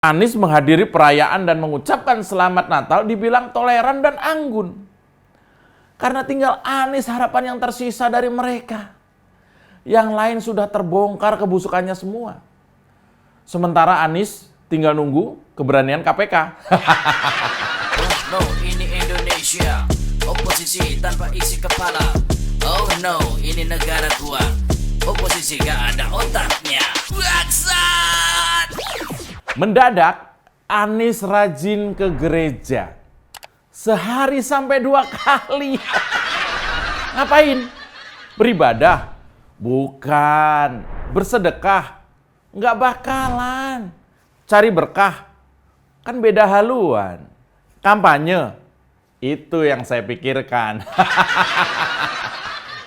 Anies menghadiri perayaan dan mengucapkan selamat Natal dibilang toleran dan anggun. Karena tinggal Anies harapan yang tersisa dari mereka. Yang lain sudah terbongkar kebusukannya semua. Sementara Anies tinggal nunggu keberanian KPK. No, ini Indonesia, oposisi tanpa isi kepala. Oh no, ini negara gua, oposisi gak ada otaknya. Bangsat! Mendadak, Anies rajin ke gereja. Sehari sampai 2 kali. Ngapain? Beribadah? Bukan. Bersedekah? Nggak bakalan. Cari berkah? Kan beda haluan. Kampanye? Itu yang saya pikirkan.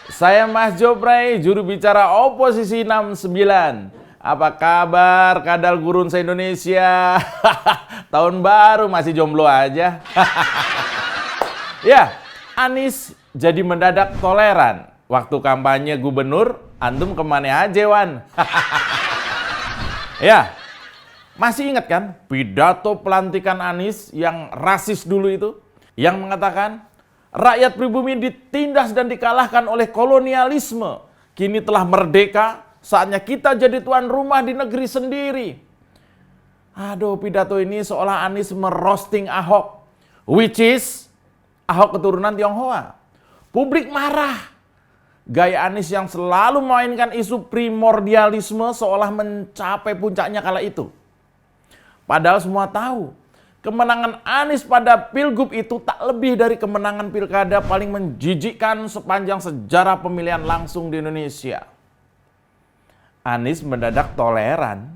Saya Mas Jopray, juru bicara oposisi 69. Apa kabar kadal gurun se-Indonesia? Tahun baru masih jomblo aja. Ya, Anies jadi mendadak toleran. Waktu kampanye gubernur, antum kemana aja, Wan? Ya, masih ingat kan pidato pelantikan Anies yang rasis dulu itu? Yang mengatakan, rakyat pribumi ditindas dan dikalahkan oleh kolonialisme. Kini telah merdeka, saatnya kita jadi tuan rumah di negeri sendiri. Aduh, pidato ini seolah Anies merosting Ahok. Which is, Ahok keturunan Tionghoa. Publik marah. Gaya Anies yang selalu memainkan isu primordialisme seolah mencapai puncaknya kala itu. Padahal semua tahu, kemenangan Anies pada Pilgub itu tak lebih dari kemenangan pilkada paling menjijikkan sepanjang sejarah pemilihan langsung di Indonesia. Anies mendadak toleran.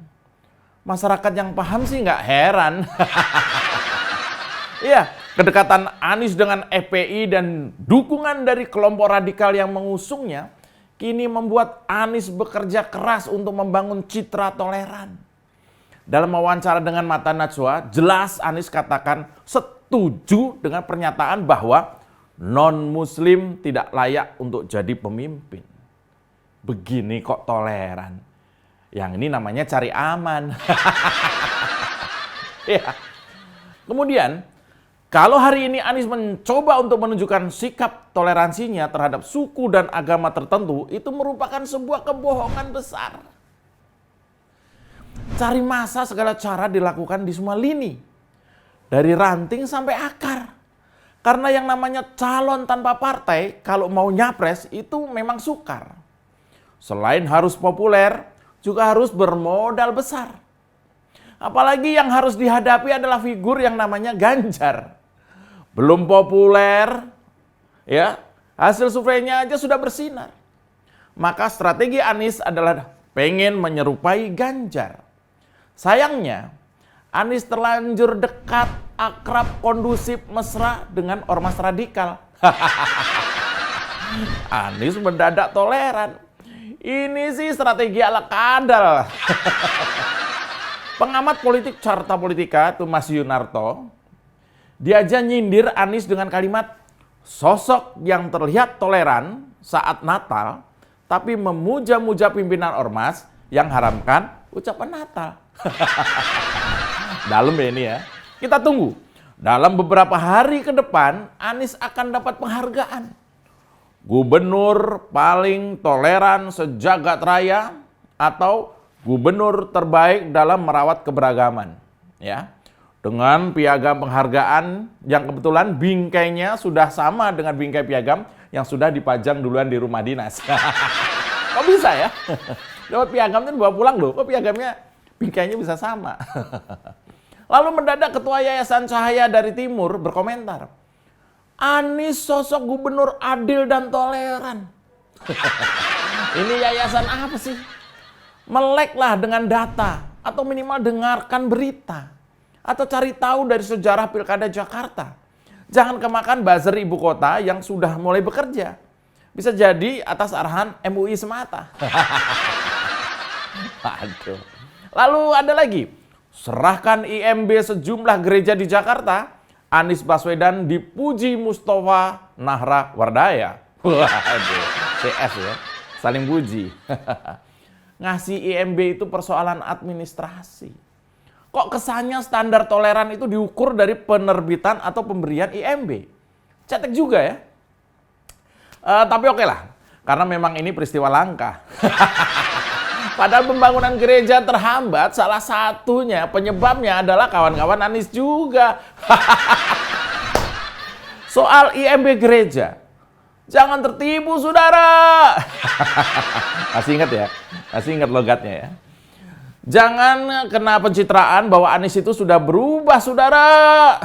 Masyarakat yang paham sih nggak heran. Iya, kedekatan Anies dengan FPI dan dukungan dari kelompok radikal yang mengusungnya kini membuat Anies bekerja keras untuk membangun citra toleran. Dalam wawancara dengan Mata Najwa, jelas Anies katakan setuju dengan pernyataan bahwa non-muslim tidak layak untuk jadi pemimpin. Begini kok toleran. Yang ini namanya cari aman. Ya. Kemudian, kalau hari ini Anies mencoba untuk menunjukkan sikap toleransinya terhadap suku dan agama tertentu, itu merupakan sebuah kebohongan besar. Cari masa segala cara dilakukan di semua lini. Dari ranting sampai akar. Karena yang namanya calon tanpa partai, kalau mau nyapres itu memang sukar. Selain harus populer, juga harus bermodal besar. Apalagi yang harus dihadapi adalah figur yang namanya Ganjar. Belum populer, ya, hasil surveinya aja sudah bersinar. Maka strategi Anies adalah pengen menyerupai Ganjar. Sayangnya, Anies terlanjur dekat, akrab, kondusif, mesra dengan ormas radikal. Anies mendadak toleran. Ini sih strategi ala kadal. Pengamat politik Carta Politika itu Mas Yunarto, dia aja nyindir Anies dengan kalimat sosok yang terlihat toleran saat Natal, tapi memuja-muja pimpinan ormas yang haramkan ucapan Natal. Dalam ya ini ya. Kita tunggu. Dalam beberapa hari ke depan, Anies akan dapat penghargaan. Gubernur paling toleran sejagat raya atau gubernur terbaik dalam merawat keberagaman, ya. Dengan piagam penghargaan yang kebetulan bingkainya sudah sama dengan bingkai piagam yang sudah dipajang duluan di rumah dinas. Kok bisa ya? Dapat piagam itu bawa pulang loh. Kok piagamnya bingkainya bisa sama? Lalu mendadak Ketua Yayasan Cahaya dari Timur berkomentar, Anies sosok gubernur adil dan toleran. Ini yayasan apa sih? Meleklah dengan data atau minimal dengarkan berita atau cari tahu dari sejarah Pilkada Jakarta. Jangan kemakan buzzer ibu kota yang sudah mulai bekerja. Bisa jadi atas arahan MUI semata. Aduh. Lalu ada lagi, serahkan IMB sejumlah gereja di Jakarta. Anies Baswedan dipuji Mustafa Nahrawardaya. Waduh, CS ya, saling puji. Ngasih IMB itu persoalan administrasi. Kok kesannya standar toleran itu diukur dari penerbitan atau pemberian IMB? Cetek juga ya. Tapi oke lah, karena memang ini peristiwa langka. Padahal pembangunan gereja terhambat, salah satunya penyebabnya adalah kawan-kawan Anies juga. Soal IMB gereja, jangan tertipu saudara. Masih ingat ya? Masih ingat logatnya ya? Jangan kena pencitraan bahwa Anies itu sudah berubah, saudara.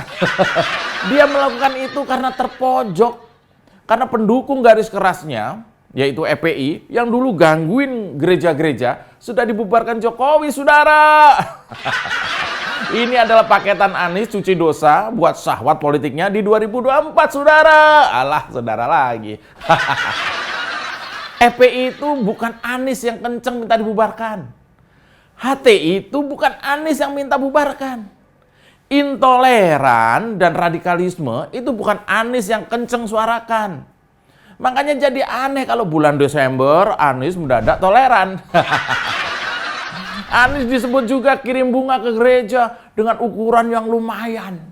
Dia melakukan itu karena terpojok. Karena pendukung garis kerasnya, yaitu EPI, yang dulu gangguin gereja-gereja, sudah dibubarkan Jokowi, saudara. Ini adalah paketan Anies cuci dosa buat syahwat politiknya di 2024, saudara. Alah, saudara lagi. EPI itu bukan Anies yang kenceng minta dibubarkan. HTI itu bukan Anies yang minta bubarkan. Intoleran dan radikalisme itu bukan Anies yang kenceng suarakan. Makanya jadi aneh kalau bulan Desember Anies mendadak toleran. Anies disebut juga kirim bunga ke gereja dengan ukuran yang lumayan.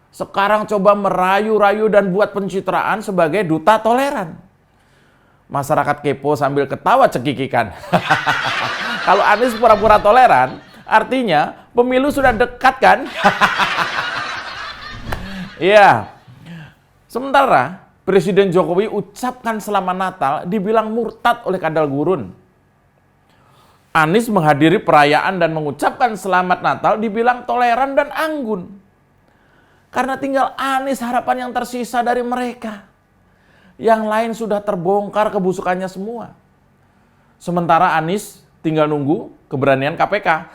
Sekarang coba merayu-rayu dan buat pencitraan sebagai duta toleran. Masyarakat kepo sambil ketawa cekikikan. Kalau Anies pura-pura toleran, artinya pemilu sudah dekat kan? Iya. Sementara Presiden Jokowi ucapkan selamat Natal dibilang murtad oleh kadal gurun. Anies menghadiri perayaan dan mengucapkan selamat Natal dibilang toleran dan anggun. Karena tinggal Anies harapan yang tersisa dari mereka. Yang lain sudah terbongkar kebusukannya semua. Sementara Anies tinggal nunggu keberanian KPK.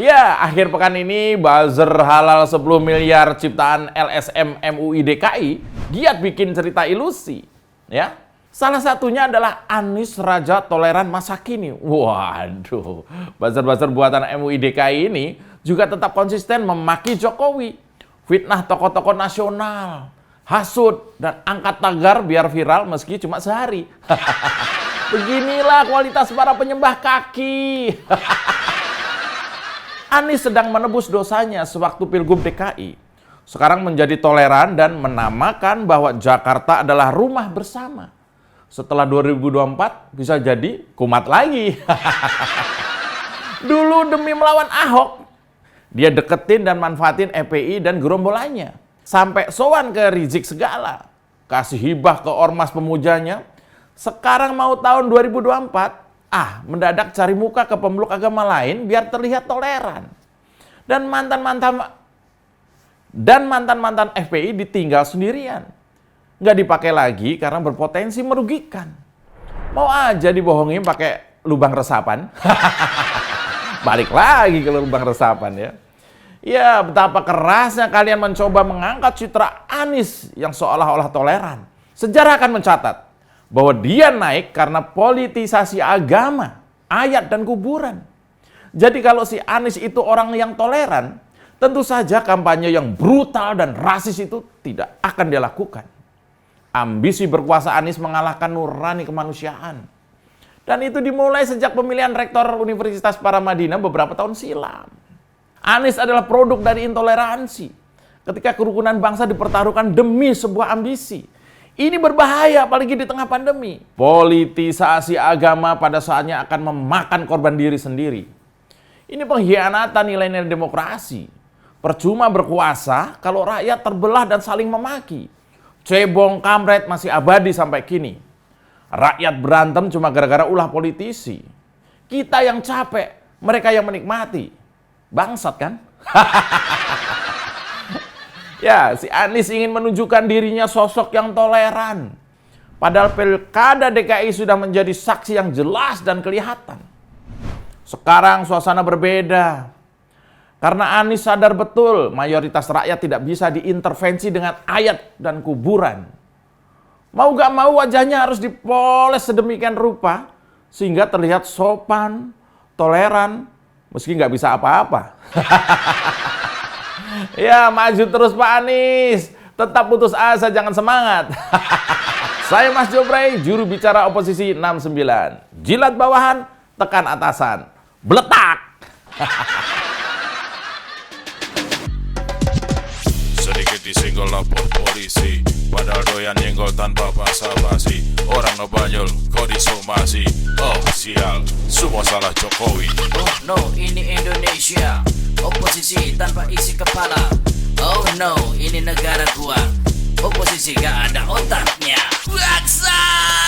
Ya, akhir pekan ini buzzer halal 10 miliar ciptaan LSM MUI DKI giat bikin cerita ilusi. Ya, salah satunya adalah Anies Raja Toleran masa kini. Waduh, buzzer-buzzer buatan MUI DKI ini juga tetap konsisten memaki Jokowi. Fitnah tokoh-tokoh nasional, hasut, dan angkat tagar biar viral meski cuma sehari. Beginilah kualitas para penyembah kaki. Anies sedang menebus dosanya sewaktu Pilgub DKI. Sekarang menjadi toleran dan menamakan bahwa Jakarta adalah rumah bersama. Setelah 2024 bisa jadi kumat lagi. Dulu demi melawan Ahok, dia deketin dan manfaatin EPI dan gerombolannya. Sampai sowan ke Rizik segala. Kasih hibah ke ormas pemujanya. Sekarang mau tahun 2024, mendadak cari muka ke pemeluk agama lain biar terlihat toleran. Dan mantan-mantan FPI ditinggal sendirian. Nggak dipakai lagi karena berpotensi merugikan. Mau aja dibohongin pakai lubang resapan. Balik lagi ke lubang resapan ya. Ya, betapa kerasnya kalian mencoba mengangkat citra Anies yang seolah-olah toleran. Sejarah akan mencatat bahwa dia naik karena politisasi agama, ayat dan kuburan. Jadi kalau si Anies itu orang yang toleran, tentu saja kampanye yang brutal dan rasis itu tidak akan dia lakukan. Ambisi berkuasa Anies mengalahkan nurani kemanusiaan. Dan itu dimulai sejak pemilihan rektor Universitas Paramadina beberapa tahun silam. Anies adalah produk dari intoleransi. Ketika kerukunan bangsa dipertaruhkan demi sebuah ambisi. Ini berbahaya apalagi di tengah pandemi. Politisasi agama pada saatnya akan memakan korban diri sendiri. Ini pengkhianatan nilai-nilai demokrasi. Percuma berkuasa kalau rakyat terbelah dan saling memaki. Cebong kampret masih abadi sampai kini. Rakyat berantem cuma gara-gara ulah politisi. Kita yang capek, mereka yang menikmati. Bangsat kan? Ya, si Anies ingin menunjukkan dirinya sosok yang toleran. Padahal Pilkada DKI sudah menjadi saksi yang jelas dan kelihatan. Sekarang suasana berbeda. Karena Anies sadar betul mayoritas rakyat tidak bisa diintervensi dengan ayat dan kuburan. Mau gak mau wajahnya harus dipoles sedemikian rupa sehingga terlihat sopan, toleran, meski nggak bisa apa-apa. Ya, maju terus Pak Anies. Tetap putus asa, jangan semangat. Saya Mas Joprey, juru bicara oposisi 69. Jilat bawahan, tekan atasan. Beletak! Sedikit disenggol lapor polisi, padahal doyan nyenggol tanpa basa-basi. Orang ngebanyol kok disomasi. Oh sial, semua salah Jokowi. Oh no, ini Indonesia, oposisi tanpa isi kepala. Oh no, ini negara gua, oposisi gak ada otaknya. Waksa!